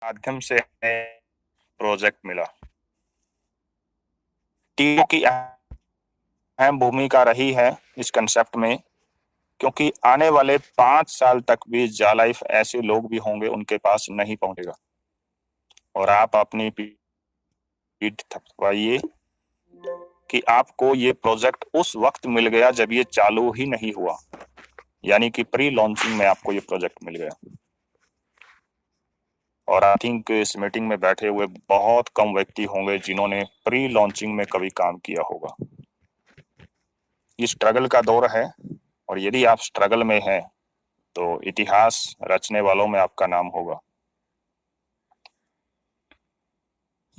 माध्यम से प्रोजेक्ट मिला। टीमों की अहम भूमिका रही है इस कंसेप्ट में, क्योंकि आने वाले 5 साल तक भी जालाइफ ऐसे लोग भी होंगे उनके पास नहीं पहुंचेगा, और आप अपनी पीठ थपथपाइए कि आपको ये प्रोजेक्ट उस वक्त मिल गया जब ये चालू ही नहीं हुआ, यानी कि प्री लॉन्चिंग में आपको ये प्रोजेक्ट मिल गया। और आई थिंक इस मीटिंग में बैठे हुए बहुत कम व्यक्ति होंगे जिन्होंने प्री लॉन्चिंग में कभी काम किया होगा। ये स्ट्रगल का दौर है, और यदि आप स्ट्रगल में हैं तो इतिहास रचने वालों में आपका नाम होगा।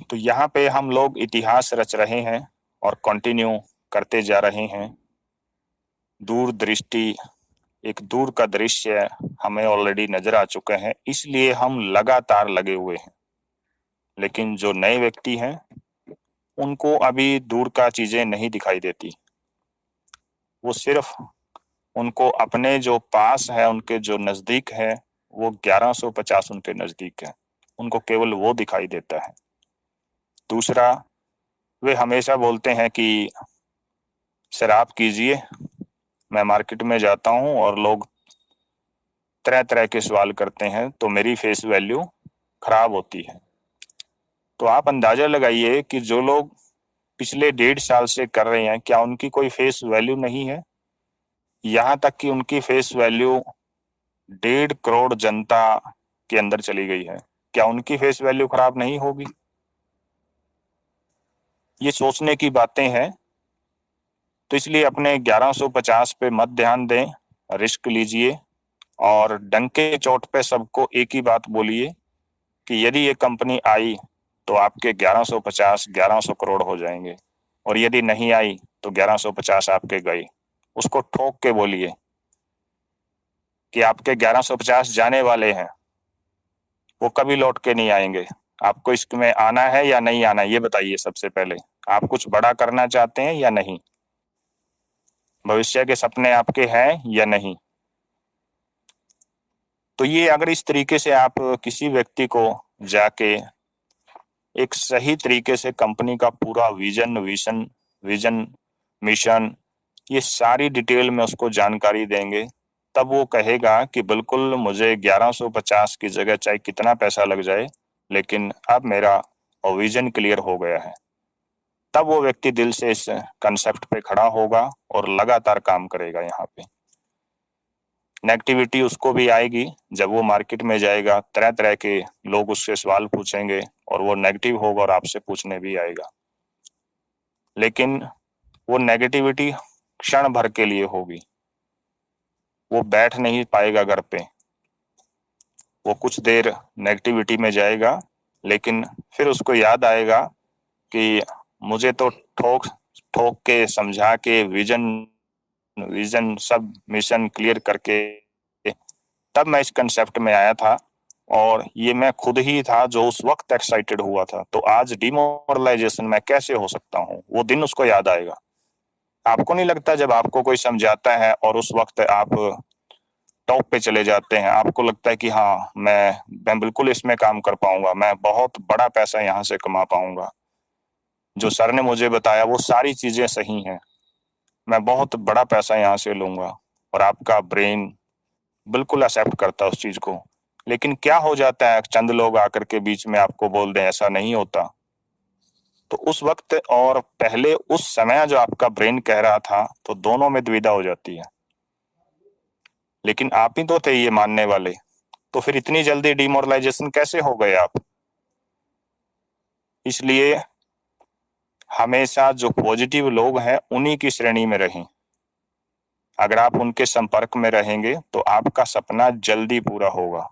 तो यहाँ पे हम लोग इतिहास रच रहे हैं और कंटिन्यू करते जा रहे हैं। दूरदृष्टि, एक दूर का दृश्य हमें ऑलरेडी नजर आ चुके हैं, इसलिए हम लगातार लगे हुए हैं। लेकिन जो नए व्यक्ति हैं उनको अभी दूर का चीजें नहीं दिखाई देती, वो सिर्फ उनको अपने जो पास है, उनके जो नजदीक है, वो 1150 उनके नजदीक है, उनको केवल वो दिखाई देता है। दूसरा, वे हमेशा बोलते हैं कि सर आप कीजिए। मैं मार्केट में जाता हूँ और लोग तरह तरह के सवाल करते हैं तो मेरी फेस वैल्यू खराब होती है। तो आप अंदाजा लगाइए कि जो लोग पिछले 1.5 साल से कर रहे हैं, क्या उनकी कोई फेस वैल्यू नहीं है? यहाँ तक कि उनकी फेस वैल्यू 1.5 करोड़ जनता के अंदर चली गई है, क्या उनकी फेस वैल्यू खराब नहीं होगी? ये सोचने की बातें हैं। तो इसलिए अपने 1150 पे मत ध्यान दें, रिस्क लीजिए और डंके चोट पे सबको एक ही बात बोलिए कि यदि ये कंपनी आई तो आपके 1150 1100 करोड़ हो जाएंगे, और यदि नहीं आई तो 1150 आपके गए। उसको ठोक के बोलिए कि आपके 1150 जाने वाले हैं, वो कभी लौट के नहीं आएंगे। आपको इसमें आना है या नहीं आना, ये बताइए। सबसे पहले आप कुछ बड़ा करना चाहते हैं या नहीं? भविष्य के सपने आपके हैं या नहीं? तो ये अगर इस तरीके से आप किसी व्यक्ति को जाके एक सही तरीके से कंपनी का पूरा विजन मिशन, ये सारी डिटेल में उसको जानकारी देंगे, तब वो कहेगा कि बिल्कुल मुझे 1150 की जगह चाहे कितना पैसा लग जाए, लेकिन अब मेरा विजन क्लियर हो गया है। तब वो व्यक्ति दिल से इस कंसेप्ट पे खड़ा होगा और लगातार काम करेगा। यहाँ पे नेगेटिविटी उसको भी आएगी, जब वो मार्केट में जाएगा तरह तरह के लोग उससे सवाल पूछेंगे और वो नेगेटिव होगा और आपसे पूछने भी आएगा, लेकिन वो नेगेटिविटी क्षण भर के लिए होगी। वो बैठ नहीं पाएगा घर पे, वो कुछ देर नेगेटिविटी में जाएगा, लेकिन फिर उसको याद आएगा कि मुझे तो ठोक ठोक के समझा के विजन सब मिशन क्लियर करके तब मैं इस कंसेप्ट में आया था, और ये मैं खुद ही था जो उस वक्त एक्साइटेड हुआ था। तो आज डिमोरलाइजेशन मैं कैसे हो सकता हूँ, वो दिन उसको याद आएगा। आपको नहीं लगता जब आपको कोई समझाता है और उस वक्त आप टॉप पे चले जाते हैं, आपको लगता है कि हाँ मैं बिल्कुल इसमें काम कर पाऊंगा, मैं बहुत बड़ा पैसा यहाँ से कमा पाऊंगा, जो सर ने मुझे बताया वो सारी चीजें सही हैं, मैं बहुत बड़ा पैसा यहाँ से लूंगा, और आपका ब्रेन बिल्कुल एक्सेप्ट करता है उस चीज को। लेकिन क्या हो जाता है, चंद लोग आकर के बीच में आपको बोल दें ऐसा नहीं होता, तो उस वक्त और पहले उस समय जो आपका ब्रेन कह रहा था, तो दोनों में दुविधा हो जाती है। लेकिन आप ही तो थे ये मानने वाले, तो फिर इतनी जल्दी डिमोरलाइजेशन कैसे हो गए आप? इसलिए हमेशा जो पॉजिटिव लोग हैं उन्हीं की श्रेणी में रहें। अगर आप उनके संपर्क में रहेंगे तो आपका सपना जल्दी पूरा होगा।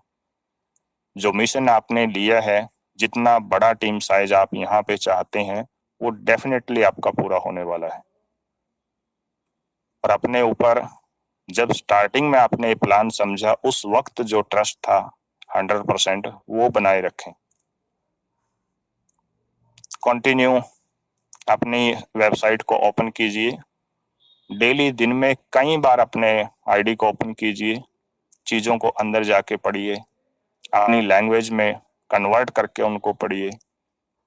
जो मिशन आपने लिया है, जितना बड़ा टीम साइज आप यहाँ पे चाहते हैं, वो डेफिनेटली आपका पूरा होने वाला है। और अपने ऊपर जब स्टार्टिंग में आपने प्लान समझा, उस वक्त जो ट्रस्ट था 100%, वो बनाए रखें। कंटिन्यू अपनी वेबसाइट को ओपन कीजिए, डेली दिन में कई बार अपने आईडी को ओपन कीजिए, चीज़ों को अंदर जाके पढ़िए, अपनी लैंग्वेज में कन्वर्ट करके उनको पढ़िए।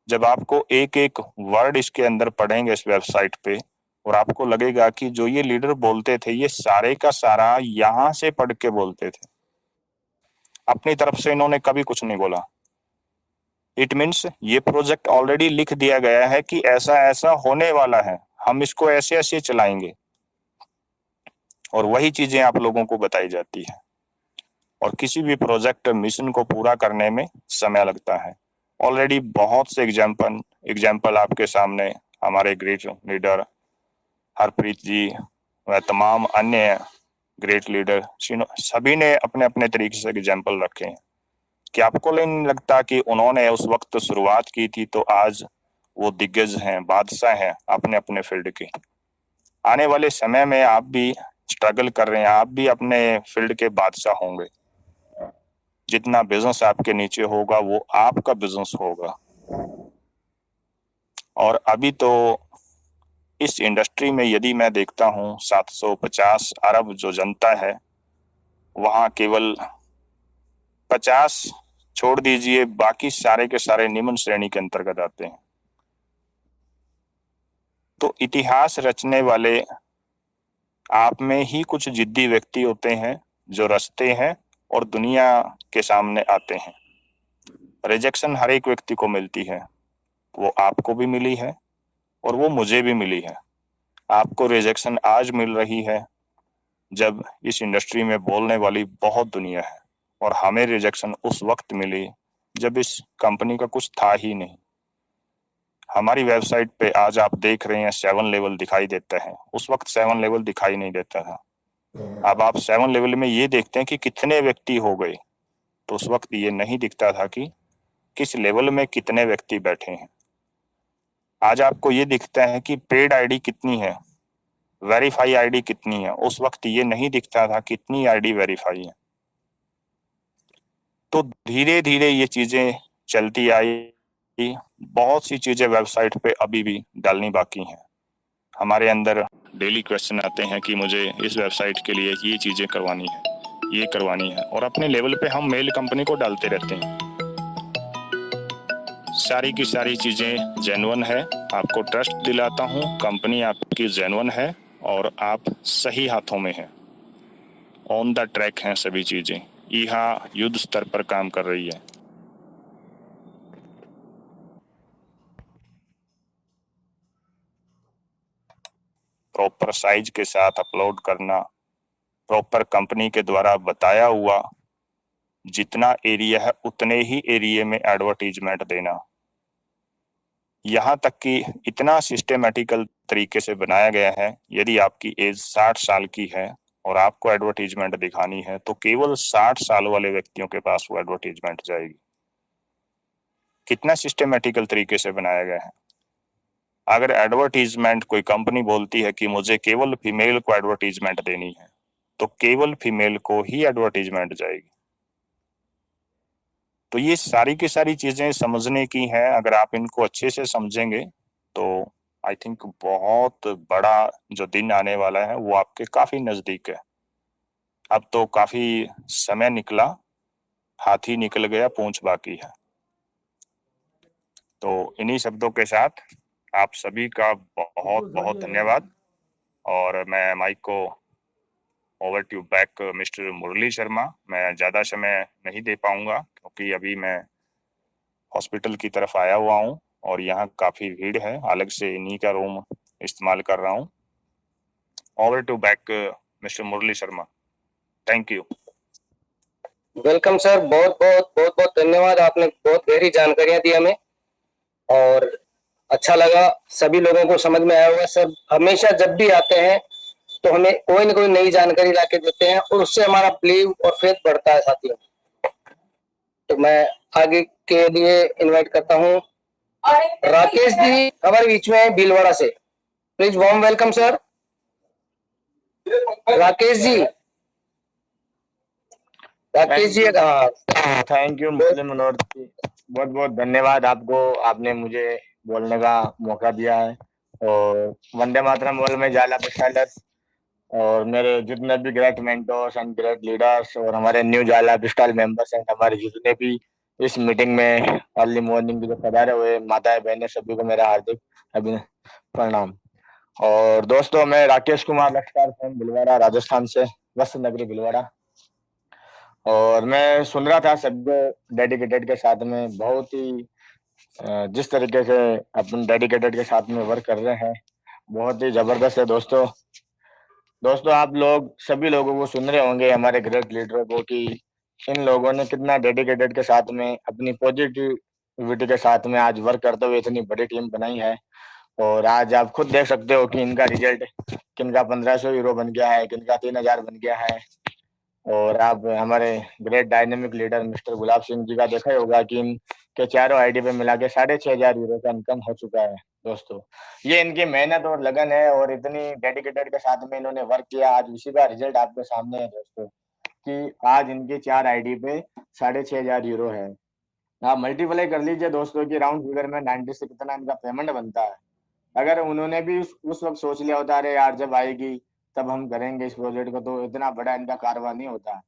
जब आपको एक एक वर्ड इसके अंदर पढ़ेंगे इस वेबसाइट पे, और आपको लगेगा कि जो ये लीडर बोलते थे ये सारे का सारा यहाँ से पढ़ के बोलते थे, अपनी तरफ से इन्होंने कभी कुछ नहीं बोला। इट मीन्स ये प्रोजेक्ट ऑलरेडी लिख दिया गया है कि ऐसा ऐसा होने वाला है, हम इसको ऐसे ऐसे चलाएंगे, और वही चीजें आप लोगों को बताई जाती है। और किसी भी प्रोजेक्ट मिशन को पूरा करने में समय लगता है। ऑलरेडी बहुत से एग्जाम्पल आपके सामने हमारे ग्रेट लीडर हरप्रीत जी व तमाम अन्य ग्रेट लीडर सभी ने अपने अपने तरीके से एग्जाम्पल रखे हैं कि आपको नहीं लगता कि उन्होंने उस वक्त शुरुआत की थी तो आज वो दिग्गज हैं, बादशाह हैं अपने अपने फील्ड के। आने वाले समय में आप भी स्ट्रगल कर रहे हैं, आप भी अपने फील्ड के बादशाह होंगे। जितना बिजनेस आपके नीचे होगा वो आपका बिजनेस होगा। और अभी तो इस इंडस्ट्री में यदि मैं देखता हूँ 750 अरब जो जनता है, वहां केवल 50 छोड़ दीजिए, बाकी सारे के सारे निम्न श्रेणी के अंतर्गत आते हैं। तो इतिहास रचने वाले आप में ही कुछ जिद्दी व्यक्ति होते हैं जो रचते हैं और दुनिया के सामने आते हैं। रिजेक्शन हर एक व्यक्ति को मिलती है, वो आपको भी मिली है और वो मुझे भी मिली है। आपको रिजेक्शन आज मिल रही है जब इस इंडस्ट्री में बोलने वाली बहुत दुनिया है, और हमें रिजेक्शन उस वक्त मिली जब इस कंपनी का कुछ था ही नहीं। हमारी वेबसाइट पे आज आप देख रहे हैं 7 लेवल दिखाई देता है, उस वक्त 7 लेवल दिखाई नहीं देता था। अब आप 7 लेवल में ये देखते हैं कि कितने व्यक्ति हो गए, तो उस वक्त ये नहीं दिखता था कि किस लेवल में कितने व्यक्ति बैठे हैं। आज आपको ये दिखता है कि पेड आईडी कितनी है, वेरीफाई आईडी कितनी है, उस वक्त ये नहीं दिखता था कितनी आईडी वेरीफाई है। तो धीरे धीरे ये चीजें चलती आई। बहुत सी चीजें वेबसाइट पे अभी भी डालनी बाकी हैं। हमारे अंदर डेली क्वेश्चन आते हैं कि मुझे इस वेबसाइट के लिए ये चीजें करवानी है, ये करवानी है, और अपने लेवल पे हम मेल कंपनी को डालते रहते हैं। सारी की सारी चीजें जेन्युइन है, आपको ट्रस्ट दिलाता हूँ, कंपनी आपकी जेन्युइन है और आप सही हाथों में हैं, ऑन द ट्रैक हैं सभी चीजें। यहाँ युद्ध स्तर पर काम कर रही है। प्रॉपर साइज के साथ अपलोड करना, प्रॉपर कंपनी के द्वारा बताया हुआ जितना एरिया है उतने ही एरिया में एडवर्टीजमेंट देना। यहाँ तक कि इतना सिस्टेमेटिकल तरीके से बनाया गया है, यदि आपकी एज 60 साल की है और आपको एडवर्टीजमेंट दिखानी है तो केवल 60 साल वाले व्यक्तियों के पास वो एडवर्टीजमेंट जाएगी। कितना सिस्टेमेटिकल तरीके से बनाया गया है। अगर एडवर्टीजमेंट कोई कंपनी बोलती है कि मुझे केवल फीमेल को एडवर्टीजमेंट देनी है, तो केवल फीमेल को ही एडवर्टीजमेंट जाएगी। तो ये सारी की सारी चीजें समझने की हैं। अगर आप इनको अच्छे से समझेंगे तो आई थिंक बहुत बड़ा जो दिन आने वाला है वो आपके काफी नजदीक है। अब तो काफी समय निकला, हाथी निकल गया, पूंछ बाकी है। तो इन्हीं शब्दों के साथ आप सभी का बहुत बहुत धन्यवाद, और मैं माइक को over to back mister Murli Sharma. मैं ज़्यादा समय नहीं दे पाऊंगा क्योंकि अभी मैं हॉस्पिटल की तरफ आया हुआ हूं और यहाँ काफ़ी भीड़ है, अलग से इन्हीं का रूम इस्तेमाल कर रहा हूं। Over to back mister Murli Sharma, thank you. Welcome sir, बहुत बहुत बहुत बहुत धन्यवाद। आपने बहुत गहरी जानकारियां दी हमें और अच्छा लगा, सभी लोगों को समझ में आया होगा। सर हमेशा जब भी आते हैं तो हमें कोई ना कोई नई जानकारी लाके देते हैं और उससे हमारा बिलीव और फेथ बढ़ता है साथियों। तो मैं आगे के लिए इनवाइट करता हूँ राकेश जी, हमारे बीच में भीलवाड़ा से। Please warm welcome sir. Rakesh ji, Rakesh ji. Thank you Murli Manohar ji, बहुत बहुत धन्यवाद आपको, आपने मुझे बोलने का मौका दिया है। और वंदे मातरम बोल में जाला पिस्टलर्स और मेरे जितने भी great mentors and great leaders और हमारे न्यू जाला पिस्टल मेंबर्स एंड हमारे जितने भी इस मीटिंग में अर्ली मॉर्निंग जो पधारे हुए माताएं बहनें सभी को मेरा हार्दिक प्रणाम। और दोस्तों, मैं राकेश कुमार लखटार फ्रॉम भिलवाड़ा, राजस्थान से, वसंत नगरी भिलवाड़ा। और मैं सुन रहा था सबको डेडिकेटेड के साथ में बहुत ही जिस तरीके से अपन डेडिकेटेड के साथ में वर्क कर रहे हैं, बहुत ही जबरदस्त है दोस्तों। दोस्तों, आप लोग सभी लोगों को सुन रहे होंगे, हमारे ग्रेट लीडरों को, कि इन लोगों ने कितना डेडिकेटेड के साथ में अपनी पॉजिटिविटी के साथ में आज वर्क करते हुए इतनी बड़ी टीम बनाई है। और आज आप खुद देख सकते हो कि इनका रिजल्ट किनका 1500 यूरो बन गया है, किनका 3000 बन गया है। और आप हमारे great dynamic leader mister Gulab Singh ji का देखा ही होगा कि इनके चारों आईडी पे मिला के 6500 यूरो का इनकम हो चुका है। दोस्तों, ये इनकी मेहनत और लगन है और इतनी डेडिकेटेड के साथ में इन्होंने वर्क किया, आज उसी का रिजल्ट आपके सामने है दोस्तों, कि आज इनके 4 आईडी पे 6500 यूरो है। आप मल्टीप्लाई कर लीजिए दोस्तों कि राउंड फिगर में 90 से कितना इनका पेमेंट बनता है। अगर उन्होंने भी उस वक्त सोच लिया होता, अरे यार जब आएगी तब हम करेंगे इस प्रोजेक्ट को, तो इतना बड़ा इनका कारवां नहीं होता।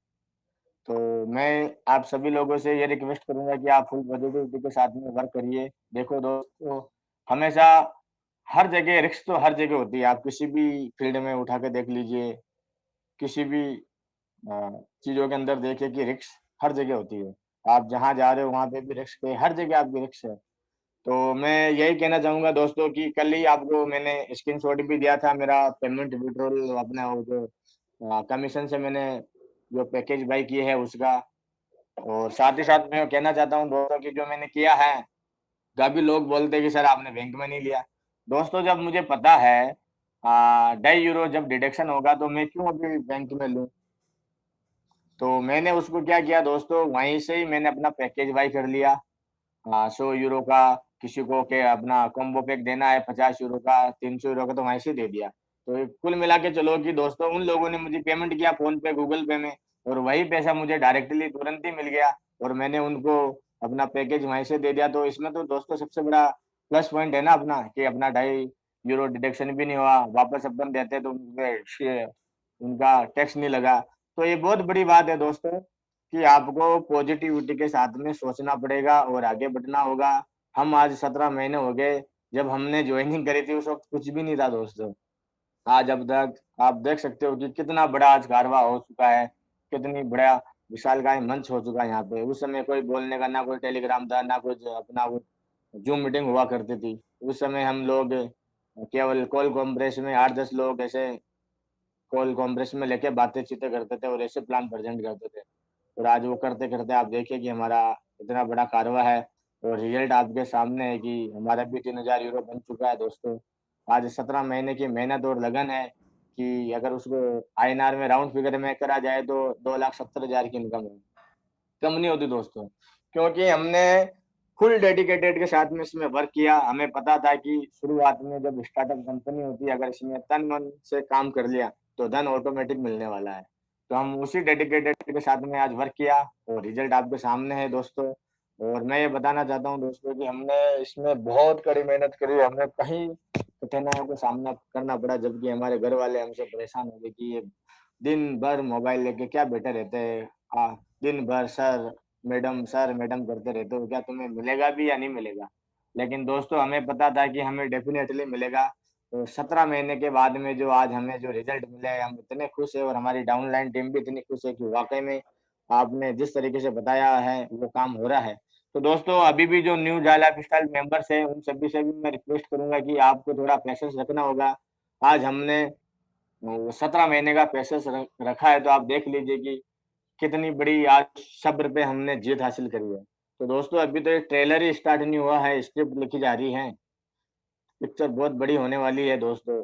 तो मैं आप सभी लोगों से ये रिक्वेस्ट करूंगा कि आप फुल पॉजिटिविटी के साथ में वर्क करिए। देखो दोस्तों, हमेशा हर जगह रिस्क तो हर जगह होती है। आप किसी भी फील्ड में उठा के देख लीजिए, किसी भी चीज़ों के अंदर देखिए कि रिस्क हर जगह होती है। आप जहाँ जा रहे हो वहाँ पे भी रिस्क है, हर जगह आपकी रिस्क है। तो मैं यही कहना चाहूँगा दोस्तों कि कल ही आपको मैंने स्क्रीनशॉट भी दिया था मेरा पेमेंट विड्रॉल, अपना वो जो कमीशन से मैंने जो पैकेज बाय किए है उसका। और साथ ही साथ मैं कहना चाहता हूँ दोस्तों कि जो मैंने किया है, काफ़ी लोग बोलते हैं कि सर आपने बैंक में नहीं लिया। दोस्तों, जब मुझे पता है 2.5 यूरो जब डिडक्शन होगा तो मैं क्यों अभी बैंक में लूँ? तो मैंने उसको क्या किया दोस्तों, वहीं से ही मैंने अपना पैकेज बाय कर लिया। 100 यूरो का किसी को के अपना कॉम्बो पैक देना है 50 यूरो का, 300 यूरो का, तो वहीं से दे दिया। तो ये कुल मिला के चलो कि दोस्तों उन लोगों ने मुझे पेमेंट किया फ़ोन पे, गूगल पे में, और वही पैसा मुझे डायरेक्टली तुरंत ही मिल गया और मैंने उनको अपना पैकेज वहीं से दे दिया। तो इसमें तो दोस्तों सबसे बड़ा प्लस पॉइंट है ना अपना, कि अपना 2.5 यूरो डिडक्शन भी नहीं हुआ, वापस अपन देते तो उनका टैक्स नहीं लगा। तो ये बहुत बड़ी बात है दोस्तों, कि आपको पॉजिटिविटी के साथ में सोचना पड़ेगा और आगे बढ़ना होगा। हम आज 17 महीने हो गए, जब हमने जॉइनिंग करी थी उस वक़्त कुछ भी नहीं था दोस्तों। आज अब तक आप देख सकते हो कि कितना बड़ा आज कारवां हो चुका है, कितनी बड़ा विशालकाय मंच हो चुका है यहाँ पे। उस समय कोई बोलने का ना कोई टेलीग्राम था, ना कुछ अपना वो ज़ूम मीटिंग हुआ करती थी। उस समय हम लोग केवल कॉल कॉन्फ्रेंस में 8-10 लोग ऐसे कॉल कॉन्फ्रेंस में लेके बातें-चीतें करते थे और ऐसे प्लान प्रेज़ेंट करते थे। और आज वो करते-करते आप देखिए कि हमारा इतना बड़ा कारवां है और रिज़ल्ट आपके सामने है कि हमारा भी 3000 यूरो बन चुका है दोस्तों। आज 17 महीने की मेहनत और लगन है कि अगर उसको आईएनआर में राउंड फिगर में करा जाए तो 2,70,000 की इनकम है। कम नहीं होती दोस्तों, क्योंकि हमने फुल डेडिकेटेड के साथ में इसमें वर्क किया। हमें पता था कि शुरुआत में जब स्टार्टअप कंपनी होती है, अगर इसमें तन-मन से काम कर लिया, तो धन ऑटोमेटिक मिलने वाला है। तो हम उसी डेडिकेटेड के साथ में आज वर्क किया और रिज़ल्ट आपके सामने है दोस्तों। और मैं ये बताना चाहता हूँ दोस्तों कि हमने इसमें बहुत कड़ी मेहनत करी, हमें कहीं कठिनाइयों का सामना करना पड़ा, जबकि हमारे घर वाले हमसे परेशान हो गए कि ये दिन भर मोबाइल लेके क्या बैठे रहते हैं, दिन भर सर मैडम करते रहते हो, क्या तुम्हें मिलेगा भी या नहीं मिलेगा? लेकिन दोस्तों हमें पता था कि हमें डेफ़िनेटली मिलेगा। तो 17 महीने के बाद में जो आज हमें जो रिज़ल्ट मिला है, हम इतने खुश हैं और हमारी डाउनलाइन टीम भी इतनी खुश है कि वाक़ई में आपने जिस तरीके से बताया है, वो काम हो रहा है। तो दोस्तों, अभी भी जो न्यू जाय लाइफ़स्टाइल मेंबर्स हैं, उन सभी से भी मैं रिक्वेस्ट करूँगा कि आपको थोड़ा पेशेंस रखना होगा। आज हमने 17 महीने का पेशेंस रखा है, तो आप देख लीजिए कि कितनी बड़ी आज सब्र पे हमने जीत हासिल करी है। तो दोस्तों, अभी तो ये ट्रेलर ही स्टार्ट नहीं हुआ है, स्क्रिप्ट लिखी जा रही है। पिक्चर बहुत बड़ी होने वाली है दोस्तों।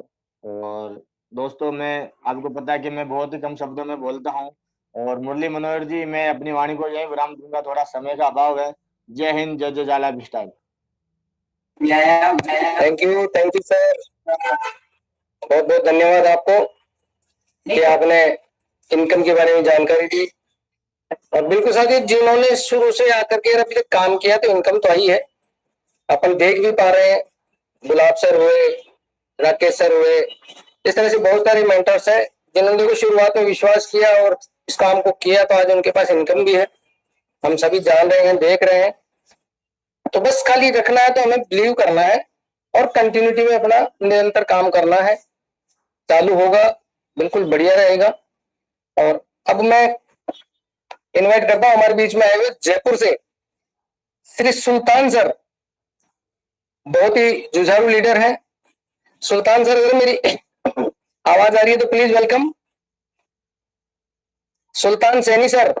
और दोस्तों, मैं आपको पता है कि मैं बहुत ही कम शब्दों में बोलता हूँ और मुरली मनोहर जी, मैं अपनी वाणी को यहीं विराम दूँगा, थोड़ा समय का अभाव है। जय हिंद, जय जय जाला विस्तार। Thank you sir. बहुत-बहुत धन्यवाद आपको कि आपने इनकम के बारे में जानकारी दी। और बिल्कुल साथी, जिन्होंने शुरू से आकर के अभी तक काम किया तो इनकम तो आई है, अपन देख भी पा रहे हैं। गुलाब सर हुए, राकेश सर हुए, इस तरह से बहुत सारे मेंटर्स हैं जिन्होंने देखो शुरुआत में विश्वास किया और इस काम को किया, तो आज उनके पास इनकम भी है। हम सभी जान रहे हैं, देख रहे हैं। तो बस खाली रखना है, तो हमें बिलीव करना है और कंटिन्यूटी में अपना निरंतर काम करना है। चालू होगा, बिल्कुल बढ़िया रहेगा। और अब मैं इनवाइट करता हूं, हमारे बीच में आए हुए जयपुर से श्री सुल्तान सर, बहुत ही जुझारू लीडर है। सुल्तान सर, अगर मेरी आवाज आ रही है तो please welcome. Sultan Saini sir,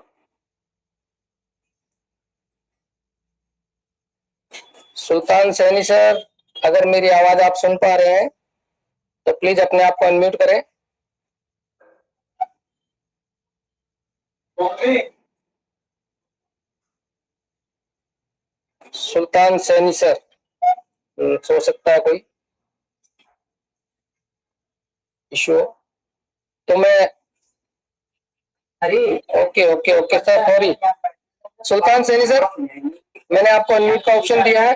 Sultan Saini sir, अगर मेरी आवाज आप सुन पा रहे हैं तो प्लीज अपने आप को अनम्यूट करें। सुल्तान सैनी सर, सो सकता है कोई इशू, तो मैं okay okay okay sir, sorry. Sultan Saini sir, मैंने आपको अनम्यूट का ऑप्शन दिया है।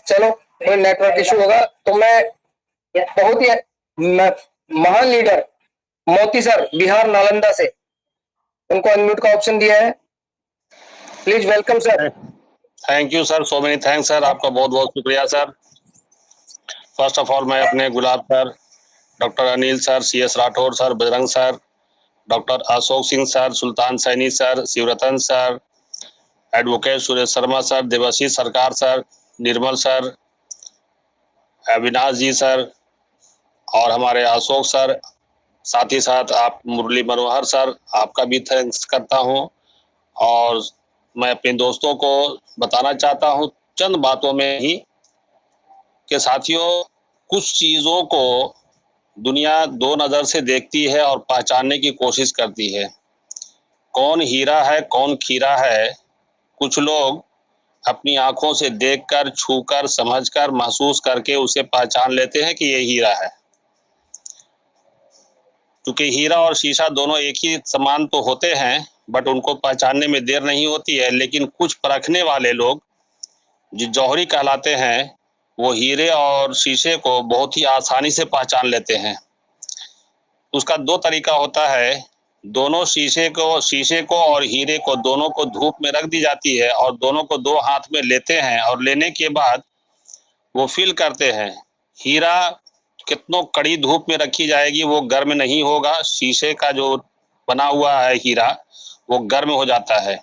चलो, कोई नेटवर्क इशू होगा तो मैं बहुत ही महान लीडर मोती सर, बिहार नालंदा से, उनको अनम्यूट का ऑप्शन दिया है। Please welcome sir. Thank you sir, so many thanks sir, आपका बहुत बहुत शुक्रिया सर। फर्स्ट ऑफ ऑल मैं अपने Gulab sir, doctor Anil sir, CS Rathore sir, Bajrang sir, doctor Ashok Singh sir, Sultan Saini sir, Shivratan sir, advocate Suresh Sharma sir, Debashish Sarkar sir, Nirmal sir, Avinash ji sir और हमारे अशोक सर, साथ ही साथ आप मुरली मनोहर सर, आपका भी थैंक्स करता हूँ। और मैं अपने दोस्तों को बताना चाहता हूँ चंद बातों में ही कि साथियों, कुछ चीज़ों को दुनिया दो नज़र से देखती है और पहचानने की कोशिश करती है। कौन हीरा है, कौन खीरा है, कुछ लोग अपनी आंखों से देखकर, छूकर, समझकर, महसूस करके उसे पहचान लेते हैं कि ये हीरा है। क्योंकि हीरा और शीशा दोनों एक ही समान तो होते हैं, बट उनको पहचानने में देर नहीं होती है। लेकिन कुछ परखने वाले लोग जो जौहरी कहलाते हैं, वो हीरे और शीशे को बहुत ही आसानी से पहचान लेते हैं। उसका दो तरीका होता है। दोनों शीशे को और हीरे को दोनों को धूप में रख दी जाती है और दोनों को दो हाथ में लेते हैं और लेने के बाद वो फील करते हैं। हीरा कितनों कड़ी धूप में रखी जाएगी वो गर्म नहीं होगा, शीशे का जो बना हुआ है हीरा वो गर्म हो जाता है।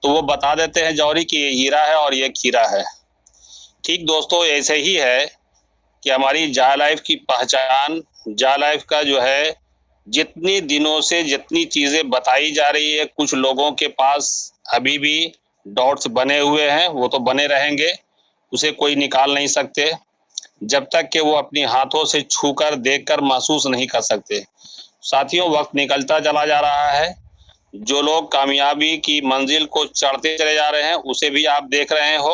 तो वो बता देते हैं जौहरी कि ये हीरा है और ये खीरा है। ठीक दोस्तों, ऐसे ही है कि हमारी जा लाइफ की पहचान, जा लाइफ का जो है, जितनी दिनों से जितनी चीज़ें बताई जा रही है, कुछ लोगों के पास अभी भी डॉट्स बने हुए हैं, वो तो बने रहेंगे, उसे कोई निकाल नहीं सकते जब तक कि वो अपनी हाथों से छूकर, देखकर, महसूस नहीं कर सकते। साथियों, वक्त निकलता चला जा रहा है। जो लोग कामयाबी की मंजिल को चढ़ते चले जा रहे हैं, उसे भी आप देख रहे हो।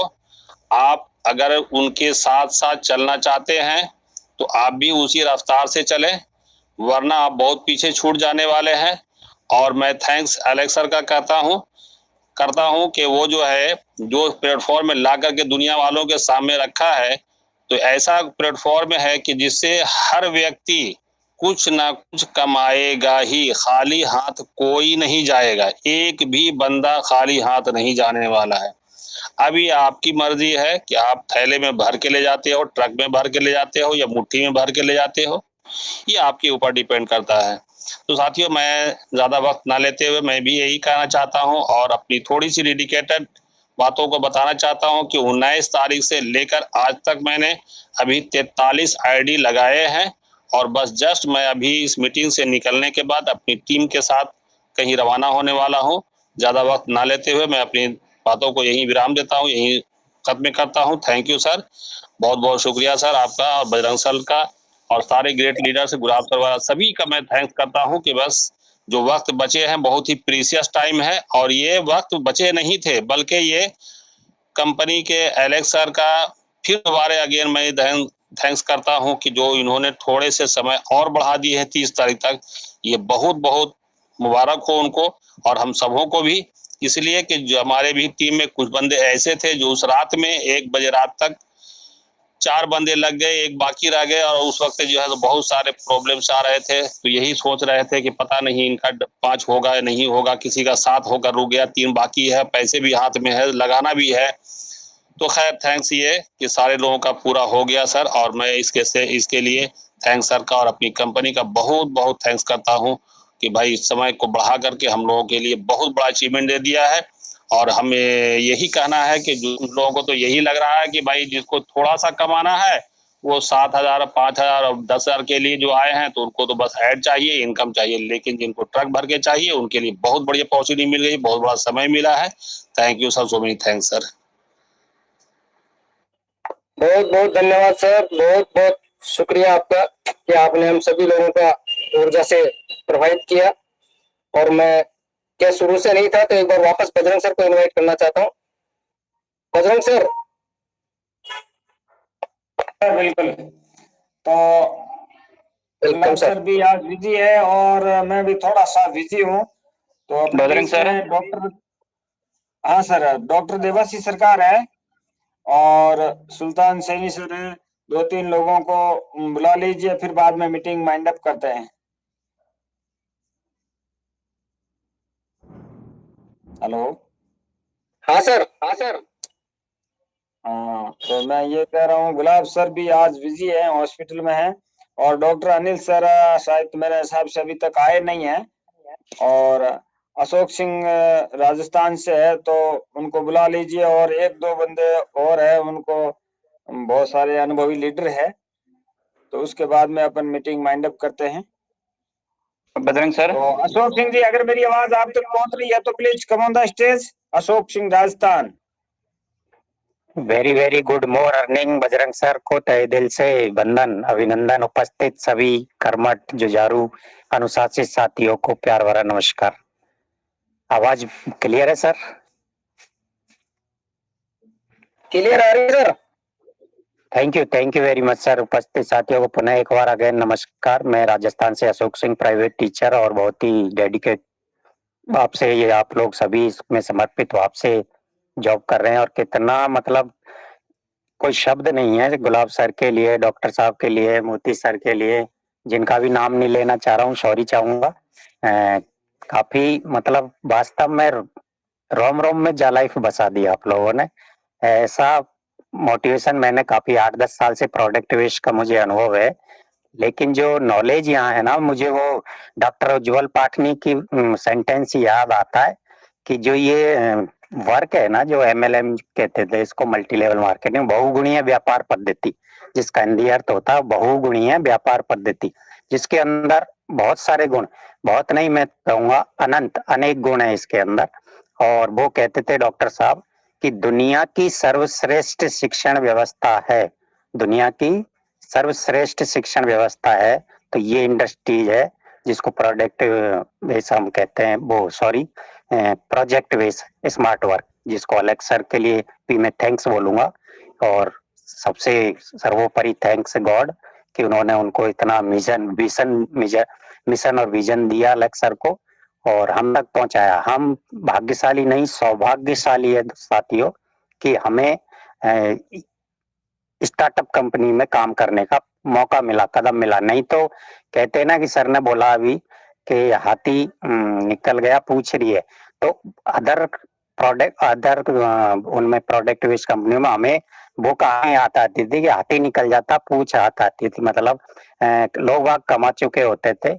आप अगर उनके साथ साथ चलना चाहते हैं तो आप भी उसी रफ्तार से चलें, वरना आप बहुत पीछे छूट जाने वाले हैं। और मैं थैंक्स एलेक्स सर का करता हूं कि वो जो है, जो प्लेटफॉर्म में ला करके दुनिया वालों के सामने रखा है, तो ऐसा प्लेटफॉर्म है कि जिससे हर व्यक्ति कुछ ना कुछ कमाएगा ही, खाली हाथ कोई नहीं जाएगा, एक भी बंदा खाली हाथ नहीं जाने वाला है। अभी आपकी मर्जी है कि आप थैले में भर के ले जाते हो, ट्रक में भर के ले जाते हो या मुट्ठी में भर के ले जाते हो, ये आपके ऊपर डिपेंड करता है। तो साथियों, मैं ज़्यादा वक्त ना लेते हुए मैं भी यही कहना चाहता हूँ और अपनी थोड़ी सी डेडिकेटेड बातों को बताना चाहता हूँ कि 19 तारीख से लेकर आज तक मैंने अभी 43 ID लगाए हैं और बस जस्ट मैं अभी इस मीटिंग से निकलने के बाद अपनी टीम के साथ कहीं रवाना होने वाला हूँ। ज़्यादा वक्त ना लेते हुए मैं अपनी बातों को यहीं विराम देता हूँ, यहीं खत्म करता हूँ। थैंक यू सर, बहुत बहुत शुक्रिया सर आपका और बजरंग सर का और सारे ग्रेट लीडर से, गुलाब सर वाला सभी का मैं थैंक्स करता हूँ कि बस जो वक्त बचे हैं बहुत ही प्रीसियस टाइम है। और ये वक्त बचे नहीं थे, बल्कि ये कंपनी के एलेक्स सर का फिर दोबारा अगेन मैं थैंक्स करता हूं कि जो इन्होंने थोड़े से समय और बढ़ा दिए हैं 30 तारीख तक। ये बहुत बहुत मुबारक हो उनको और हम सबों को भी, इसलिए कि जो हमारे भी टीम में कुछ बंदे ऐसे थे जो उस रात में 1 बजे रात तक 4 बंदे लग गए, एक बाकी रह गए और उस वक्त जो है तो बहुत सारे प्रॉब्लम्स आ रहे थे। तो यही सोच रहे थे कि पता नहीं इनका 5 होगा या नहीं होगा, किसी का 7 होकर रुक गया, 3 बाकी है, पैसे भी हाथ में है, लगाना भी है। तो खैर थैंक्स ये कि सारे लोगों का पूरा हो गया सर, और मैं इसके लिए थैंक्स सर का और अपनी कंपनी का बहुत बहुत थैंक्स करता हूँ कि भाई इस समय को बढ़ा करके हम लोगों के लिए बहुत बड़ा अचीवमेंट दे दिया है। और हमें यही कहना है कि जो लोगों को तो यही लग रहा है कि भाई जिसको थोड़ा सा कमाना है वो 7,000 5,000 और 10,000 के लिए जो आए हैं तो उनको तो बस ऐड चाहिए, इनकम चाहिए, लेकिन जिनको ट्रक भर के चाहिए उनके लिए बहुत बढ़िया अपॉर्चुनिटी मिल गई, बहुत बड़ा समय मिला है। Thank you sir, so many thanks sir. बहुत बहुत धन्यवाद सर, बहुत बहुत शुक्रिया आपका कि आपने हम सभी लोगों का ऊर्जा से प्रभावित किया। और मैं क्या शुरू से नहीं था, तो एक बार वापस बजरंग सर को इनवाइट करना चाहता हूँ। बजरंग सर। बिल्कुल। तो वेलकम सर सर। भी आज बिजी है और मैं भी थोड़ा सा बिजी हूँ। तो बजरंग सर। डॉक्टर, हाँ सर, डॉक्टर देवासी सरकार है और सुल्तान सैनी सर है, 2-3 लोगों को बुला लीजिए, फिर बाद में मीटिंग माइंड अप करते हैं। हेलो। हाँ सर, हाँ सर। हाँ, तो मैं ये कह रहा हूँ गुलाब सर भी आज बिजी है, हॉस्पिटल में है, और डॉक्टर अनिल सर शायद मेरे हिसाब से अभी तक आए नहीं है, और अशोक सिंह राजस्थान से है, तो उनको बुला लीजिए, और 1-2 बंदे और है, उनको बहुत सारे अनुभवी लीडर है, तो उसके बाद में अपन मीटिंग माइंड अप करते हैं। बजरंग सर। तो अशोक सिंह जी, अगर मेरी आवाज आप तक पहुंच रही है तो please come on the stage. Ashok Singh Rajasthan. Very very good morning Bajrang sir को तहे दिल से वंदन, अभिनंदन। उपस्थित सभी कर्मठ जुझारू अनुशासित साथियों को प्यार भरा नमस्कार। आवाज क्लियर है सर? क्लियर आ रही है sir? Thank you very much sir. उपस्थित साथियों को पुनः एक बार अगेन नमस्कार। मैं राजस्थान से अशोक सिंह, प्राइवेट टीचर और बहुत ही डेडिकेट आपसे, ये आप लोग सभी इसमें समर्पित भाव से जॉब कर रहे हैं, और कितना मतलब कोई शब्द नहीं है गुलाब सर के लिए, डॉक्टर साहब के लिए, मोती सर के लिए, जिनका भी नाम नहीं लेना चाह रहा हूँ, सॉरी चाहूंगा। काफी मतलब वास्तव में रोम रोम में जा लाइफ बसा दिया आप लोगों ने। ऐसा मोटिवेशन मैंने काफी 8-10 साल से प्रोडक्ट वेस्ट का मुझे अनुभव है, लेकिन जो नॉलेज यहाँ है ना, मुझे वो डॉक्टर उज्जवल पाठनी की सेंटेंस याद आता है कि जो ये वर्क है ना, जो MLM कहते थे इसको, मल्टी लेवल मार्केटिंग, बहुगुणीय व्यापार पद्धति, जिसका हिंदी अर्थ होता है बहुगुणीय व्यापार पद्धति, जिसके अंदर बहुत सारे गुण, बहुत नहीं मैं कहूंगा अनंत, अनेक गुण है इसके अंदर। और वो कहते थे डॉक्टर साहब कि दुनिया की सर्वश्रेष्ठ शिक्षण व्यवस्था है, दुनिया की सर्वश्रेष्ठ शिक्षण व्यवस्था है तो ये इंडस्ट्रीज है, जिसको प्रोडक्ट बेस हम कहते हैं, वो sorry project base smart work, जिसको अलेक्स सर के लिए भी मैं थैंक्स बोलूंगा, और सबसे सर्वोपरि थैंक्स गॉड कि उन्होंने उनको इतना मिशन और विजन दिया अलेक्स सर को, और हम तक पहुंचाया। हम भाग्यशाली नहीं, सौभाग्यशाली है साथियों कि हमें स्टार्टअप कंपनी में काम करने का मौका मिला, कदम मिला। नहीं तो कहते हैं ना कि सर ने बोला अभी कि हाथी निकल गया पूछ रही है, तो अदर उनमें प्रोडक्ट बेस्ड कंपनी में हमें वो कहानी याद आती थी कि हाथी निकल जाता पूछ हाथ आती थी, मतलब लोग बाग कमा चुके होते थे,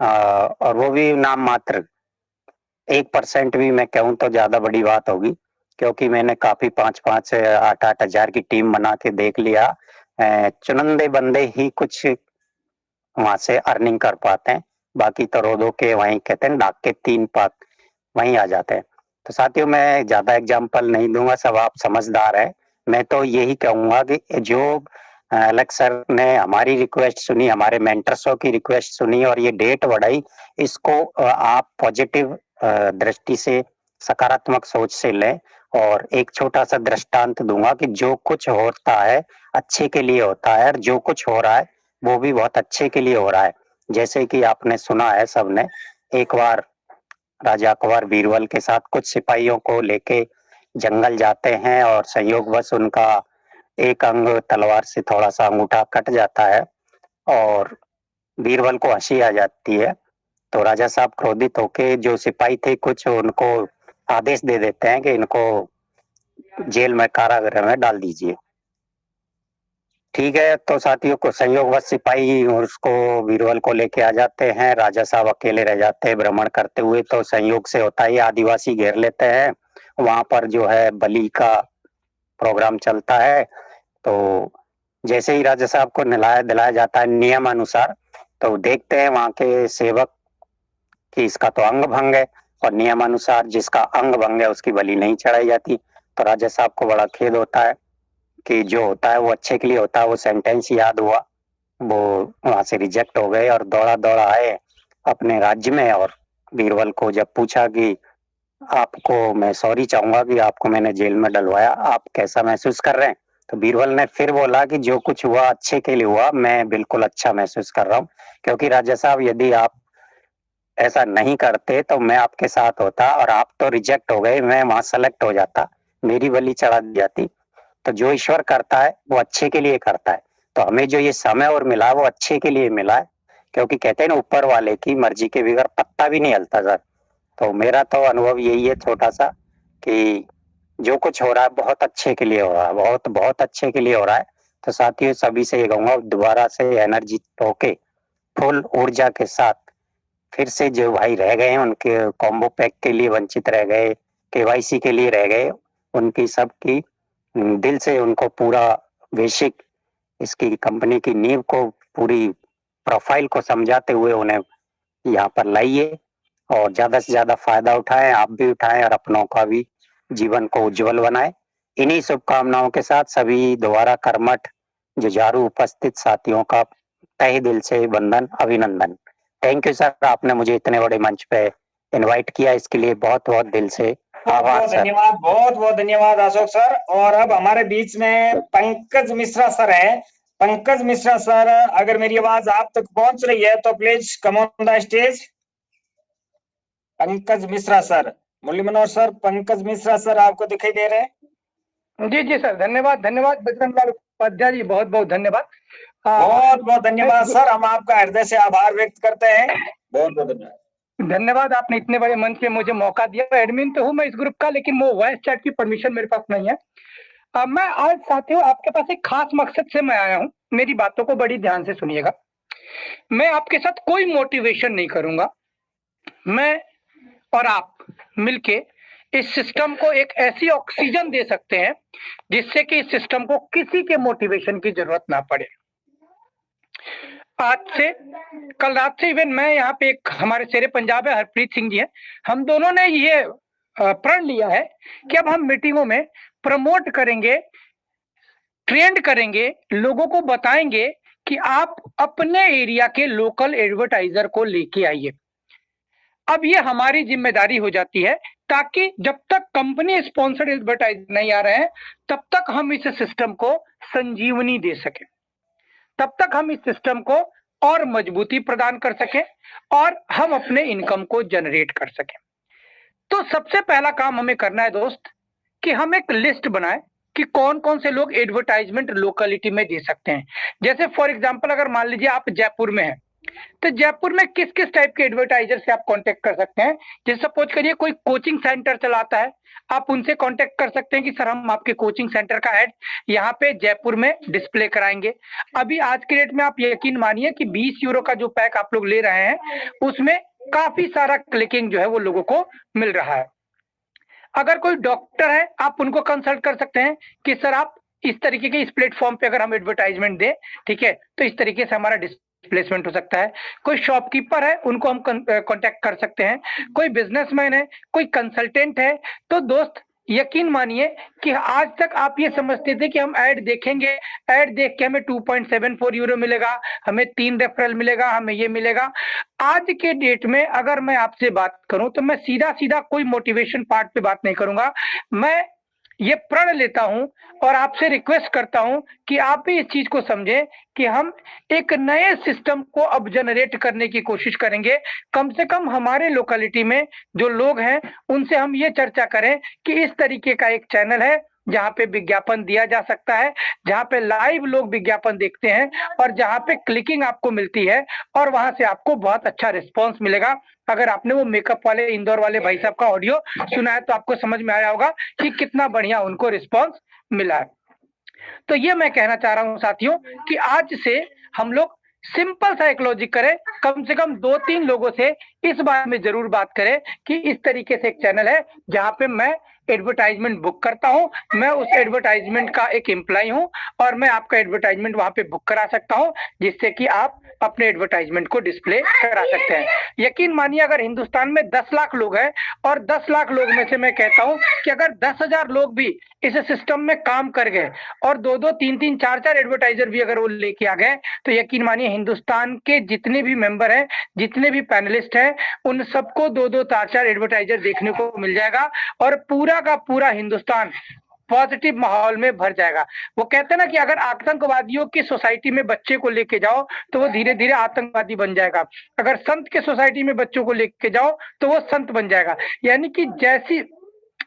और वो भी नाम मात्र 1% भी मैं कहूँ तो ज्यादा बड़ी बात होगी, क्योंकि मैंने काफी 5-5 8-8 हजार की टीम बना के देख लिया। चुनिंदे बंदे ही कुछ वहां से अर्निंग कर पाते हैं, बाकी तो रोदो के वहीं कहते हैं डाक के 3 पाक वहीं आ जाते हैं। तो साथियों मैं ज्यादा एग्जाम्पल नहीं दूंगा, सब आप समझदार है। मैं तो यही कहूंगा कि जो अलेक्स सर ने हमारी रिक्वेस्ट सुनी, हमारे मेंटर्सों की रिक्वेस्ट सुनी और ये डेट बढ़ाई, इसको आप पॉजिटिव दृष्टि से, सकारात्मक सोच से लें। और एक छोटा सा दृष्टांत दूंगा कि जो कुछ होता है अच्छे के लिए होता है, और जो कुछ हो रहा है वो भी बहुत अच्छे के लिए हो रहा है। जैसे कि आपने सुना है सबने, एक बार राजा अकबर बीरबल के साथ कुछ सिपाहियों को लेके जंगल जाते हैं, और संयोगवश उनका एक अंग तलवार से थोड़ा सा अंगूठा कट जाता है और बीरबल को हंसी आ जाती है। तो राजा साहब क्रोधित होके जो सिपाही थे कुछ उनको आदेश दे देते हैं कि इनको जेल में कारागृह में डाल दीजिए। ठीक है, तो साथियों को संयोगवश सिपाही उसको बीरबल को लेके आ जाते हैं। राजा साहब अकेले रह जाते हैं भ्रमण करते हुए। तो संयोग से होता है आदिवासी घेर लेते हैं, वहां पर जो है बलि का प्रोग्राम चलता है। तो जैसे ही राजा साहब को नहलाया दिलाया जाता है नियम अनुसार, तो देखते हैं वहां के सेवक कि इसका तो अंग भंग है और नियम अनुसार जिसका अंग भंग है उसकी बलि नहीं चढ़ाई जाती। तो राजा साहब को बड़ा खेद होता है कि जो होता है वो अच्छे के लिए होता है। वो सेंटेंस याद हुआ, वो वहां से रिजेक्ट हो गए और दौड़ा दौड़ा आए अपने राज्य में। और बीरबल को जब पूछा कि आपको मैं सॉरी चाहूंगा कि आपको मैंने जेल में डलवाया, आप कैसा महसूस कर रहे हैं? तो बीरबल ने फिर बोला कि जो कुछ हुआ अच्छे के लिए हुआ, मैं बिल्कुल अच्छा महसूस कर रहा हूँ, क्योंकि राजा साहब यदि आप ऐसा नहीं करते तो मैं आपके साथ होता और आप तो रिजेक्ट हो गए, मैं वहां सेलेक्ट हो जाता, मेरी बलि चढ़ा दी जाती। तो जो ईश्वर करता है वो अच्छे के लिए करता है। तो हमें जो ये समय और मिला वो अच्छे के लिए मिला है, क्योंकि कहते हैं ना ऊपर वाले की मर्जी के बगैर पत्ता भी नहीं हिलता सर। तो मेरा तो अनुभव यही है छोटा सा कि जो कुछ हो रहा है बहुत अच्छे के लिए हो रहा है, बहुत बहुत अच्छे के लिए हो रहा है। तो साथियों सभी से ये कहूंगा दोबारा से एनर्जी होके फुल ऊर्जा के साथ फिर से जो भाई रह गए हैं उनके कॉम्बो पैक के लिए वंचित रह गए, केवाईसी के लिए रह गए, उनकी सबकी दिल से उनको पूरा बेसिक इसकी कंपनी की नींव को पूरी प्रोफाइल को समझाते हुए उन्हें यहाँ पर लाइए और ज्यादा से ज्यादा फायदा उठाएं, आप भी उठाएं और अपनों का भी जीवन को उज्जवल बनाएं। इन्हीं शुभकामनाओं के साथ सभी दोबारा कर्मठ जुझारू उपस्थित साथियों का तहे दिल से वंदन अभिनंदन। थैंक यू सर, आपने मुझे इतने बड़े मंच पे इनवाइट किया, इसके लिए बहुत बहुत दिल से आभार सर। धन्यवाद, बहुत बहुत धन्यवाद अशोक सर। और अब हमारे बीच में पंकज मिश्रा सर है। पंकज मिश्रा सर, अगर मेरी आवाज आप तक पहुंच रही है तो please come on the stage. Pankaj Mishra sir, Murli Manohar sir, Pankaj Mishra sir आपको दिखाई दे रहे हैं? जी जी सर, धन्यवाद धन्यवाद बजरंग लाल उपाध्याय जी, बहुत बहुत धन्यवाद। बहुत बहुत धन्यवाद सर, हम आपका हृदय से आभार व्यक्त करते हैं। बहुत बहुत धन्यवाद। धन्यवाद, आपने इतने बड़े मंच पे मुझे मौका दिया। एडमिन तो हूँ मैं इस ग्रुप का, लेकिन वो वॉइस चैट की परमिशन मेरे पास नहीं है। मैं आज साथियों आपके पास एक खास मकसद से मैं आया हूँ, मेरी बातों को बड़ी ध्यान से सुनिएगा। मैं आपके साथ कोई मोटिवेशन नहीं करूंगा, मैं और आप मिलके इस सिस्टम को एक ऐसी ऑक्सीजन दे सकते हैं जिससे कि इस सिस्टम को किसी के मोटिवेशन की जरूरत ना पड़े। आज से कल रात से इवन मैं यहाँ पे एक हमारे शेरे पंजाब है हरप्रीत सिंह जी है, हम दोनों ने ये प्रण लिया है कि अब हम मीटिंगों में प्रमोट करेंगे, ट्रेंड करेंगे, लोगों को बताएंगे कि आप अपने एरिया के लोकल एडवर्टाइजर को लेके आइए। अब ये हमारी जिम्मेदारी हो जाती है, ताकि जब तक कंपनी स्पॉन्सर्ड एडवर्टाइज नहीं आ रहे हैं तब तक हम इस सिस्टम को संजीवनी दे सकें, तब तक हम इस सिस्टम को और मजबूती प्रदान कर सकें और हम अपने इनकम को जनरेट कर सकें। तो सबसे पहला काम हमें करना है दोस्त कि हम एक लिस्ट बनाएं कि कौन कौन से लोग एडवर्टाइजमेंट लोकेलिटी में दे सकते हैं। जैसे फॉर एग्जांपल अगर मान लीजिए आप जयपुर में हैं, तो जयपुर में किस किस टाइप के एडवर्टाइजर से आप कांटेक्ट कर सकते हैं। जैसे सपोज करिए कोई कोचिंग सेंटर चलाता है, आप उनसे कांटेक्ट कर सकते हैं कि सर हम आपके कोचिंग सेंटर का ऐड यहाँ पे जयपुर में डिस्प्ले कराएंगे। अभी आज के रेट में आप यकीन मानिए कि 20 यूरो का जो पैक आप लोग ले रहे हैं उसमें काफी सारा क्लिकिंग जो है वो लोगों को मिल रहा है। अगर कोई डॉक्टर है आप उनको कंसल्ट कर सकते हैं कि सर आप इस तरीके के इस प्लेटफॉर्म पे अगर हम एडवर्टाइजमेंट दें, ठीक है, तो इस तरीके से हमारा प्लेसमेंट हो सकता है। कोई शॉपकीपर है उनको हम कांटेक्ट कर सकते हैं, कोई बिजनेसमैन है, कोई कंसल्टेंट है। तो दोस्त यकीन मानिए कि आज तक आप ये समझते थे कि हम ऐड देखेंगे, ऐड देख के हमें 2.74 यूरो मिलेगा, हमें 3 रेफरल मिलेगा, हमें ये मिलेगा। आज के डेट में अगर मैं आपसे बात करूं तो मैं सीधा सीधा कोई मोटिवेशन पार्ट पे बात नहीं करूंगा, मैं ये प्रण लेता हूं और आपसे रिक्वेस्ट करता हूं कि आप भी इस चीज को समझें कि हम एक नए सिस्टम को अब जनरेट करने की कोशिश करेंगे। कम से कम हमारे लोकेलिटी में जो लोग हैं उनसे हम ये चर्चा करें कि इस तरीके का एक चैनल है जहाँ पे विज्ञापन दिया जा सकता है, जहाँ पे लाइव लोग विज्ञापन देखते हैं और जहाँ पे क्लिकिंग आपको मिलती है और वहां से आपको बहुत अच्छा रिस्पॉन्स मिलेगा। अगर आपने वो मेकअप वाले इंदौर वाले भाई साहब का ऑडियो सुना है तो आपको समझ में आया होगा कि कितना बढ़िया उनको रिस्पॉन्स मिला है। तो ये मैं कहना चाह रहा हूँ साथियों कि आज से हम लोग सिंपल सा एक लॉजिक करें, कम से कम 2-3 लोगों से इस बारे में जरूर बात करें कि इस तरीके से एक चैनल है जहां पे मैं एडवर्टाइजमेंट बुक करता हूं, मैं उस एडवर्टाइजमेंट का एक एम्प्लॉय हूं और मैं आपका एडवर्टाइजमेंट वहां पे बुक करा सकता हूं जिससे कि आप अपने एडवर्टाइजमेंट को डिस्प्ले करा सकते हैं। यकीन मानिए अगर हिंदुस्तान में 10 लाख लोग हैं और 10 लाख लोग में से मैं कहता हूं कि अगर 10,000 लोग भी इस सिस्टम में काम कर गए और 2-2, 3-3, 4-4 एडवर्टाइजर भी अगर वो लेके आ गए तो यकीन मानिए हिंदुस्तान के जितने भी मेंबर हैं, जितने भी पैनलिस्ट हैं, उन सबको 2-2, 4-4 एडवर्टाइजर देखने को मिल जाएगा और पूरा का पूरा हिंदुस्तान पॉजिटिव माहौल में भर जाएगा। वो कहते हैं ना कि अगर आतंकवादियों की सोसाइटी में बच्चे को लेके जाओ तो वो धीरे धीरे आतंकवादी बन जाएगा, अगर संत के सोसाइटी में बच्चों को लेके जाओ तो वो संत बन जाएगा। यानी कि जैसी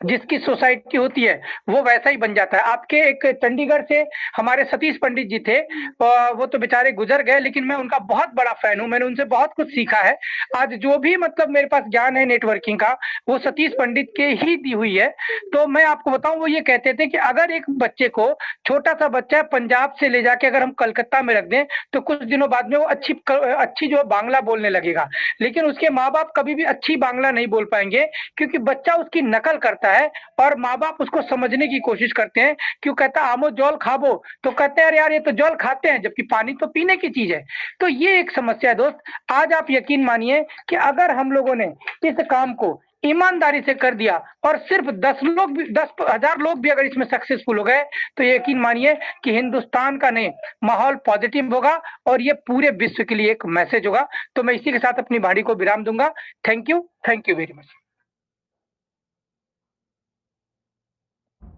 जिसकी सोसाइटी होती है वो वैसा ही बन जाता है। आपके एक चंडीगढ़ से हमारे सतीश पंडित जी थे, वो तो बेचारे गुजर गए लेकिन मैं उनका बहुत बड़ा फैन हूं, मैंने उनसे बहुत कुछ सीखा है। आज जो भी मतलब मेरे पास ज्ञान है नेटवर्किंग का वो सतीश पंडित के ही दी हुई है। तो मैं आपको बताऊं वो ये कहते थे कि अगर एक बच्चे को, छोटा सा बच्चा है, पंजाब से ले जाके अगर हम कलकत्ता में रख दें तो कुछ दिनों बाद में वो अच्छी जो बांग्ला बोलने लगेगा, लेकिन उसके माँ बाप कभी भी अच्छी बांग्ला नहीं बोल पाएंगे क्योंकि बच्चा उसकी नकल करता है और माँ बाप उसको समझने की कोशिश करते हैं। क्यों कहता आमो जल खाबो, तो कहते हैं यार ये तो जल खाते हैं जबकि पानी तो पीने की चीज है। तो ये एक समस्या है दोस्त। आज आप यकीन मानिए कि अगर हम लोगों ने इस काम को ईमानदारी से कर दिया और सिर्फ 10,000 लोग भी अगर इसमें सक्सेसफुल हो गए तो यकीन मानिए कि हिंदुस्तान का नहीं माहौल पॉजिटिव होगा और ये पूरे विश्व के लिए एक मैसेज होगा। तो मैं इसी के साथ अपनी वाणी को विराम दूंगा। Thank you very much.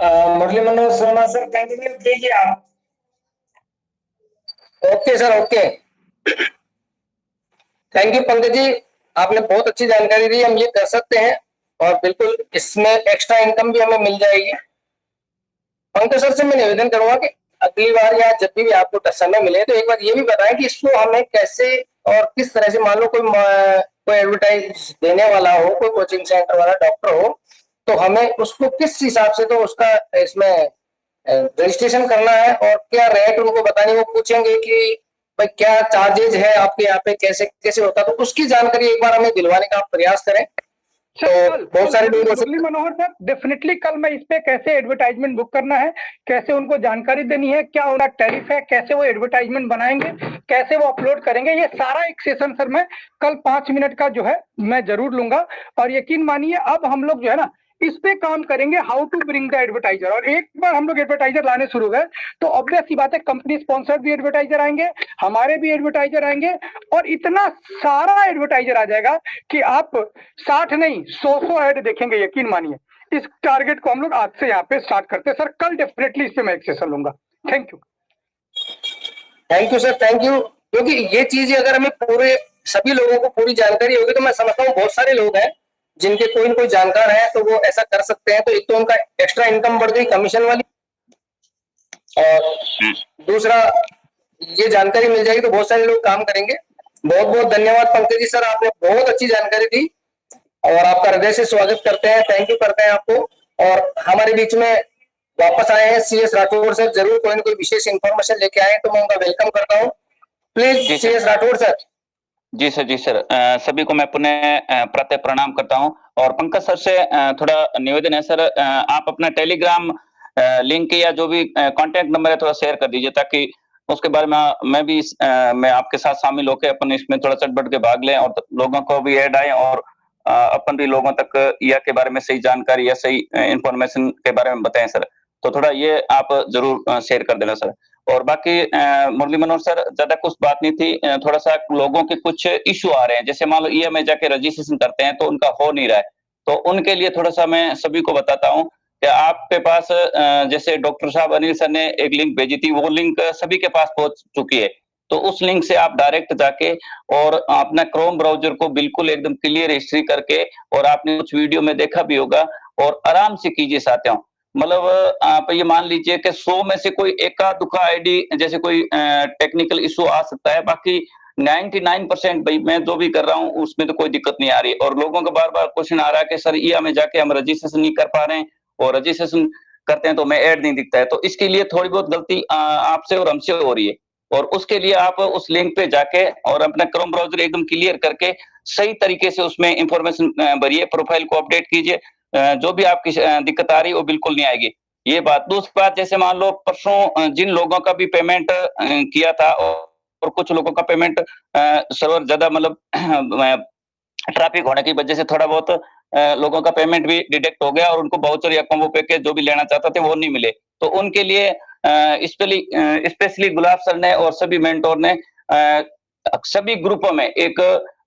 Murli Manohar Sharma sir continue कीजिए आप। Okay sir, okay. Thank you Pankaj ji, आपने बहुत अच्छी जानकारी दी। हम ये कर सकते हैं और बिल्कुल इसमें एक्स्ट्रा इनकम भी हमें मिल जाएगी। पंकज सर से मैं निवेदन करूंगा कि अगली बार या जब भी आपको समय मिले तो एक बार ये भी बताएं कि इसको हमें कैसे और किस तरह से, मान लो कोई एडवर्टाइज देने वाला हो, कोई कोचिंग सेंटर वाला डॉक्टर हो, तो हमें उसको किस हिसाब से तो उसका इसमें रजिस्ट्रेशन करना है और क्या रेट उनको बताने, वो पूछेंगे कि भाई क्या चार्जेज है आपके यहाँ पे, कैसे कैसे होता है, तो उसकी जानकारी एक बार हमें दिलवाने का आप प्रयास करें। तो बहुत सारे लोग मुरली मनोहर सर डेफिनेटली कल मैं इस पे कैसे एडवर्टाइजमेंट बुक करना है, कैसे उनको जानकारी देनी है, क्या उनका टैरिफ है, कैसे वो एडवर्टाइजमेंट बनाएंगे, कैसे वो अपलोड करेंगे, ये सारा एक सेशन सर मैं कल 5 मिनट का जो है मैं जरूर लूंगा। और यकीन मानिए अब हम लोग जो है ना इस पे काम करेंगे, how to bring the advertiser. और एक बार हम लोग एडवर्टाइजर लाने शुरू गए तो ऑब्वियस सी बात है कंपनी स्पॉन्सर्ड भी एडवर्टाइजर आएंगे, हमारे भी एडवर्टाइजर आएंगे और इतना सारा एडवर्टाइजर आ जाएगा कि आप 60 नहीं 100 ऐड देखेंगे। यकीन मानिए इस टारगेट को हम लोग आज से यहाँ पे स्टार्ट करते हैं। सर कल डेफिनेटली इस पे मैं एक सेशन लूंगा। Thank you sir, thank you. क्योंकि ये चीज अगर हमें पूरे सभी लोगों को पूरी जानकारी होगी तो मैं समझता हूँ बहुत सारे लोग हैं जिनके कोई न कोई जानकार है तो वो ऐसा कर सकते हैं। तो एक तो उनका एक्स्ट्रा इनकम बढ़ गई कमीशन वाली, और दूसरा ये जानकारी मिल जाएगी तो बहुत सारे लोग काम करेंगे। बहुत बहुत धन्यवाद पंकज जी सर, आपने बहुत अच्छी जानकारी दी और आपका हृदय से स्वागत करते हैं, थैंक यू करते हैं आपको। और हमारे बीच में वापस आए हैं CS राठौर सर, जरूर कोई न कोई विशेष इंफॉर्मेशन लेके आए तो मैं उनका वेलकम करता हूँ। Please CS Rathore sir. जी सर, सभी को मैं पुनः प्रातः प्रणाम करता हूं। और पंकज सर से थोड़ा निवेदन है सर, आप अपना टेलीग्राम लिंक या जो भी कांटेक्ट नंबर है थोड़ा शेयर कर दीजिए ताकि उसके बारे में मैं आपके साथ शामिल होकर अपन इसमें थोड़ा चट बढ़ के भाग लें और लोगों को भी ऐड आए और अपन भी लोगों तक या के बारे में सही जानकारी या सही इंफॉर्मेशन के बारे में बताएं सर। तो थोड़ा ये आप जरूर शेयर कर देना सर। और बाकी मुरली मनोहर सर ज्यादा कुछ बात नहीं थी, थोड़ा सा लोगों के कुछ इश्यू आ रहे हैं, जैसे मान लो EMI जाके रजिस्ट्रेशन करते हैं तो उनका हो नहीं रहा है, तो उनके लिए थोड़ा सा मैं सभी को बताता हूँ कि आपके पास जैसे डॉक्टर साहब अनिल सर ने एक लिंक भेजी थी, वो लिंक सभी के पास पहुंच चुकी है। तो उस लिंक से आप डायरेक्ट जाके और अपना क्रोम ब्राउजर को बिल्कुल एकदम क्लियर हिस्ट्री करके, और आपने कुछ वीडियो में देखा भी होगा, और आराम से कीजिए साथियों। मतलब आप ये मान लीजिए कि 100 में से कोई एका दुका आईडी जैसे कोई टेक्निकल इशू आ सकता है, बाकी 99% भाई मैं जो भी कर रहा हूँ उसमें तो कोई दिक्कत नहीं आ रही। और लोगों का बार-बार क्वेश्चन आ रहा है कि सर ईया में जाके हम रजिस्ट्रेशन नहीं कर पा रहे हैं और रजिस्ट्रेशन करते हैं तो हमें ऐड नहीं दिखता है। तो इसके लिए थोड़ी बहुत गलती आपसे और हमसे हो रही है और उसके लिए आप उस लिंक पे जाके और अपना क्रोम ब्राउज़र एकदम क्लियर करके सही तरीके से उसमें इंफॉर्मेशन भरिए, प्रोफाइल को अपडेट कीजिए। जो भी आपकी दिक्कत आ रही है वो बिल्कुल नहीं आएगी। ये बात। दूसरी बात, जैसे मान लो परसों जिन लोगों का भी पेमेंट किया था और कुछ लोगों का पेमेंट सर्वर ज्यादा मतलब ट्रैफिक होने की वजह से थोड़ा बहुत लोगों का पेमेंट भी डिडक्ट हो गया और उनको वाउचर या कॉम्बो पैकेज जो भी लेना चाहते थे वो नहीं मिले। तो उनके लिए स्पेशली गुलाब सर ने और सभी मेंटोर ने सभी ग्रुपों में एक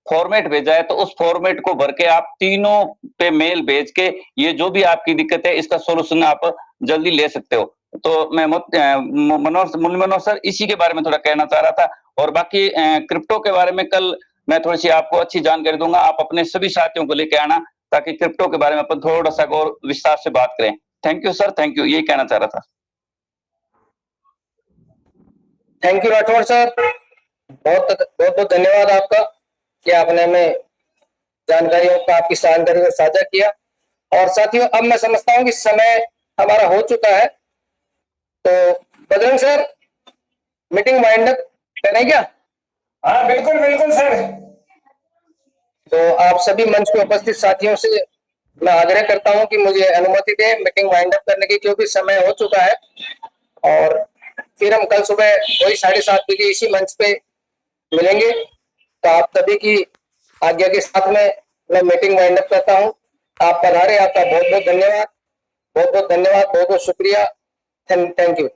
फॉर्मेट भेजा है। तो उस फॉर्मेट को भर के आप तीनों पे मेल भेज के ये जो भी आपकी दिक्कत है इसका सॉल्यूशन आप जल्दी ले सकते हो। तो मैं मुरली मनोहर सर इसी के बारे में थोड़ा कहना चाह रहा था। और बाकी क्रिप्टो के बारे में कल मैं थोड़ी सी आपको अच्छी जानकारी दूंगा। आप अपने सभी साथियों को लेके आना ताकि क्रिप्टो के बारे में अपन थोड़ा सा और विस्तार से बात करें। Thank you sir, thank you, यही कहना चाह रहा था। थैंक यू राठौर सर, बहुत बहुत धन्यवाद आपका कि आपने हमें जानकारियों का आपकी जानकारी को साझा किया। और साथियों अब मैं समझता हूं कि समय हमारा हो चुका है, तो Bajrang sir meeting wind up करें क्या? हाँ बिल्कुल बिल्कुल सर। तो आप सभी मंच पे उपस्थित साथियों से मैं आग्रह करता हूं कि मुझे अनुमति दें मीटिंग वाइंड अप करने की, क्योंकि समय हो चुका है। और फिर हम कल सुबह वही 7:30 बजे इसी मंच पे मिलेंगे। तो आप सभी की आज्ञा के साथ में मैं मीटिंग वाइंड अप करता हूं। आप पधारे, आपका बहुत बहुत धन्यवाद, बहुत बहुत धन्यवाद, बहुत बहुत शुक्रिया। Thank you.